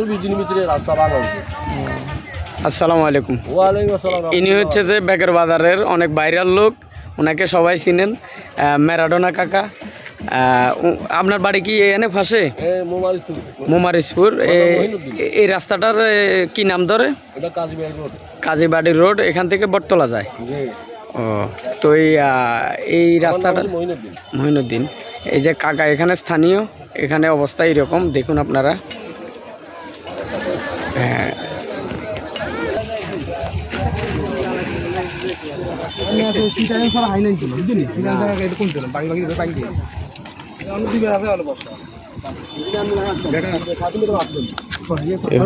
10-20 দিনের ভিতরে রাস্তা ভাঙা হয়েছে। আসসালামু আলাইকুম। ওয়ালাইকুম আসসালাম। ইনি হচ্ছে যে বেকের বাজারের অনেক ভাইরাল লোক, ওনাকে সবাই চিনেন, ম্যারাডোনা কাকা। আপনার বাড়ি কি এনে ফাঁসে? মোমারিসপুর। এই রাস্তাটার কি নাম ধরে? কাজীবাড়ি রোড। এখান থেকে বটতলা যায়। ও, তো এই রাস্তাটা মহিনুদ্দিন। এই যে কাকা এখানে স্থানীয়, এখানে অবস্থা এইরকম দেখুন আপনারা। হ্যাঁ,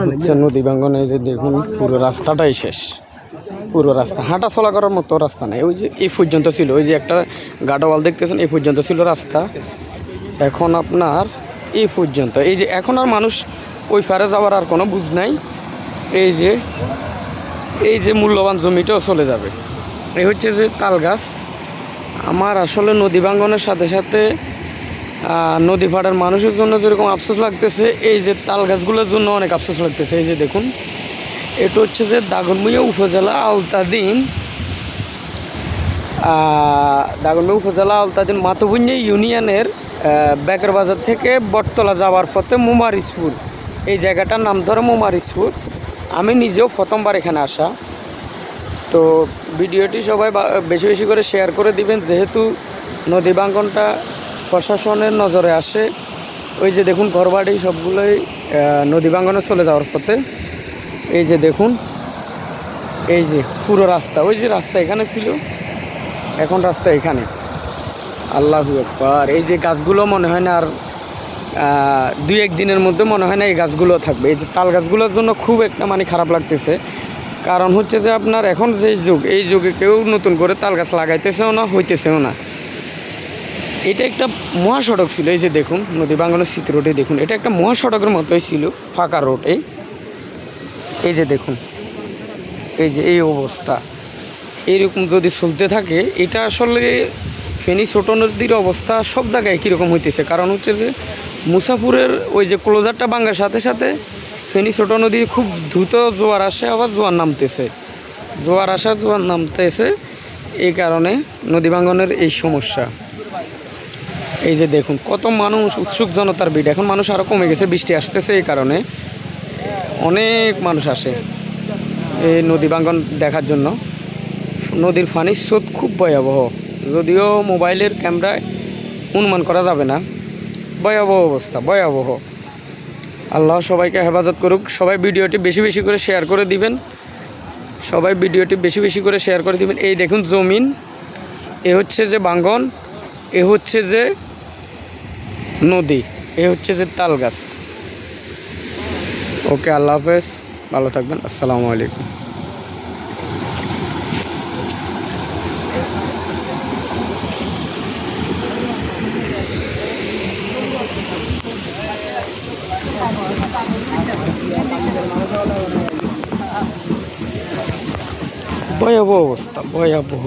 হচ্ছে নদী ভাঙ্গন। এই যে দেখুন পুরো রাস্তাটাই শেষ, পুরো রাস্তা হাঁটা চলা করার মতো রাস্তা নেই। ওই যে এই পর্যন্ত ছিল, ওই যে একটা গাডওয়াল দেখতেছেন, এই পর্যন্ত ছিল রাস্তা। এখন আপনার এই পর্যন্ত, এই যে এখন আর মানুষ ওই পারে যাওয়ার আর কোনো বুঝ নাই। এই যে মূল্যবান জমিটাও চলে যাবে। এই হচ্ছে যে তাল গাছ। আমার আসলে নদী ভাঙ্গনের সাথে সাথে নদী পাড়ের মানুষের জন্য যেরকম আফসোস লাগতেছে, এই যে তাল গাছগুলোর জন্য অনেক আফসোস লাগতেছে। এই যে দেখুন, এটা হচ্ছে যে দাগনভূঞা উপজেলা আওতাধীন মাতভূঞা ইউনিয়নের বেকের বাজার থেকে বটতলা যাওয়ার পথে মোমারিসপুর, এই জায়গাটার নাম ধরে মোমারিসপুর। আমি নিজেও প্রথমবার এখানে আসা। তো ভিডিওটি সবাই বেশি বেশি করে শেয়ার করে দিবেন, যেহেতু নদী ভাঙ্গনটা প্রশাসনের নজরে আসে। ওই যে দেখুন ঘরবাড়ি সবগুলোই নদী ভাঙ্গনে চলে যাওয়ার পথে। এই যে দেখুন, এই যে পুরো রাস্তা, ওই যে রাস্তা এখানে ছিল, এখন রাস্তা এখানে। আল্লাহু আকবার। এই যে গাছগুলো মনে হয় না আর 2-1 দিনের মধ্যে মনে হয় না এই গাছগুলো থাকবে। এই যে তাল গাছগুলোর জন্য খুব একটা মানে খারাপ লাগতেছে। কারণ হচ্ছে যে আপনার এখন যে যুগ, এই যুগে কেউ নতুন করে তাল গাছ লাগাইতেছেও না, হইতেছেও না। এটা একটা মহাসড়ক ছিল। এই যে দেখুন নদী ভাঙ্গনের স্মৃতি রোডে দেখুন, এটা একটা মহাসড়কের মতোই ছিল, ফাঁকা রোড। এই যে দেখুন, এই যে এই অবস্থা, এইরকম যদি চলতে থাকে, এটা আসলে ফেনী ছোট নদীর অবস্থা সব জায়গায় কীরকম হইতেছে। কারণ হচ্ছে যে মুসাফুরের ওই যে ক্লোজারটা ভাঙার সাথে সাথে ফেনী ছোট নদী খুব দ্রুত জোয়ার আসে, আবার জোয়ার নামতেছে। এই কারণে নদী ভাঙ্গনের এই সমস্যা। এই যে দেখুন কত মানুষ, উৎসুক জনতার ভিড়। এখন মানুষ আরও কমে গেছে, বৃষ্টি আসতেছে, এই কারণে অনেক মানুষ আসে এই নদী ভাঙ্গন দেখার জন্য। নদীর পানির স্রোত খুব ভয়াবহ, যদিও মোবাইলের ক্যামেরায় অনুমান করা যাবে না। ভয়াবহ অবস্থা, ভয়াবহ। আল্লাহ সবাইকে হেফাজত করুক। সবাই ভিডিওটি বেশি বেশি করে শেয়ার করে দিবেন। এই দেখুন জমিন, এ হচ্ছে যে ভাঙ্গন, এ হচ্ছে যে নদী, এ হচ্ছে যে তাল গাছ। ওকে, আল্লাহ হাফেজ, ভালো থাকবেন। আসসালামু আলাইকুম। ভয়াবহ অবস্থা, ভয়াবহ।